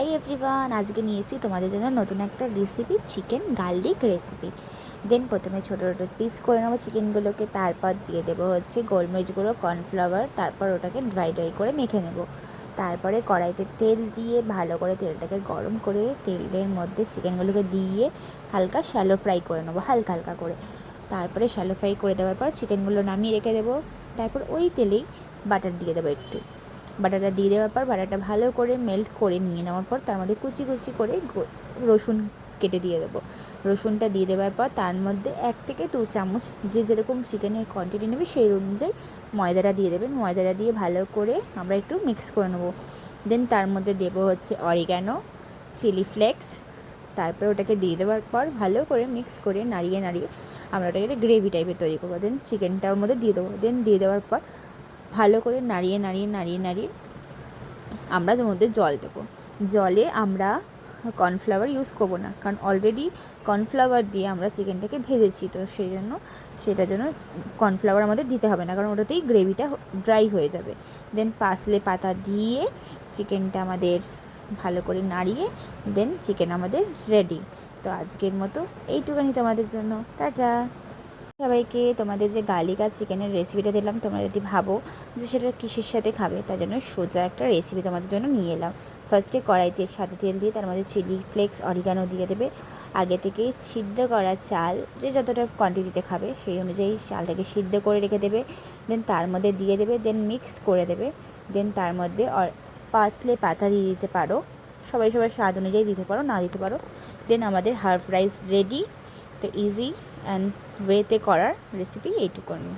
Hi everyone, আজকে নিয়ে এসেছি তোমাদের জন্য নতুন একটা রেসিপি, চিকেন গার্লিক রেসিপি। দেন প্রথমে ছোটো ছোটো পিস করে নেবো চিকেনগুলোকে, তারপর দিয়ে দেবো হচ্ছে গোলমরিচ গুঁড়ো, কর্নফ্লাওয়ার, তারপর ওটাকে ড্রাই করে মেখে নেব। তারপরে কড়াইতে তেল দিয়ে ভালো করে তেলটাকে গরম করে তেলের মধ্যে চিকেনগুলোকে দিয়ে হালকা শ্যালো ফ্রাই করে নেবো, হালকা হালকা করে। তারপরে শ্যালো ফ্রাই করে দেওয়ার পর চিকেনগুলো নামিয়ে রেখে দেবো। তারপর ওই তেলেই বাটার দিয়ে দেবো একটু। বাটারটা দিয়ে দেওয়ার পর বাটারটা ভালো করে মেল্ট করে নিয়ে নেওয়ার পর তার মধ্যে কুচি কুচি করে রসুন কেটে দিয়ে দেবো। রসুনটা দিয়ে দেওয়ার পর তার মধ্যে 1 থেকে 2 চামচ যে যেরকম চিকেনের কোয়ান্টিটি নেবে সেই অনুযায়ী ময়দাটা দিয়ে দেবেন। ময়দাটা দিয়ে ভালো করে আমরা একটু মিক্স করে নেবো। দেন তার মধ্যে দেবো হচ্ছে অরিগ্যানো, চিলি ফ্লেক্স। তারপর ওটাকে দিয়ে দেওয়ার পর ভালো করে মিক্স করে নাড়িয়ে নাড়িয়ে আমরা ওটাকে গ্রেভি টাইপের তৈরি করবো। দেন চিকেনটার মধ্যে দিয়ে দেবো। দেন দিয়ে দেওয়ার পর ভালো করে নাড়িয়ে নাড়িয়ে নাড়িয়ে নাড়িয়ে আমরা তার মধ্যে জল দেবো। জলে আমরা কর্নফ্লাওয়ার ইউজ করবো না, কারণ অলরেডি কর্নফ্লাওয়ার দিয়ে আমরা চিকেনটাকে ভেজেছি, তো সেই জন্য সেটার জন্য কর্নফ্লাওয়ার আমাদের দিতে হবে না, কারণ ওটাতেই গ্রেভিটা ড্রাই হয়ে যাবে। দেন পার্সলে পাতা দিয়ে চিকেনটা আমাদের ভালো করে নাড়িয়ে দেন চিকেন আমাদের রেডি। তো আজকের মতো এইটুখানি তোমাদের জন্য, টাটা সবাইকে। তোমাদের যে গার্লিক আর চিকেনের রেসিপিটা দিলাম, তোমরা যদি ভাবো যে সেটা কিসের সাথে খাবে, তার জন্য সোজা একটা রেসিপি তোমাদের জন্য নিয়ে এলাম। ফার্স্টে কড়াইতে সাদা তেল দিয়ে তার মধ্যে চিলি ফ্লেক্স, অরিগানো দিয়ে দেবে। আগে থেকেই সিদ্ধ করা চাল, যে যতটা কোয়ান্টিটিতে খাবে সেই অনুযায়ী চালটাকে সিদ্ধ করে রেখে দেবে। দেন তার মধ্যে দিয়ে দেবে, দেন মিক্স করে দেবে। দেন তার মধ্যে পার্সলে পাতা দিয়ে দিতে পারো, সবাই সবার স্বাদ অনুযায়ী দিতে পারো, না দিতে পারো। দেন আমাদের হাফ রাইস রেডি। তো ইজি অ্যান্ড ওয়েতে করার রেসিপি এইটুকুনি।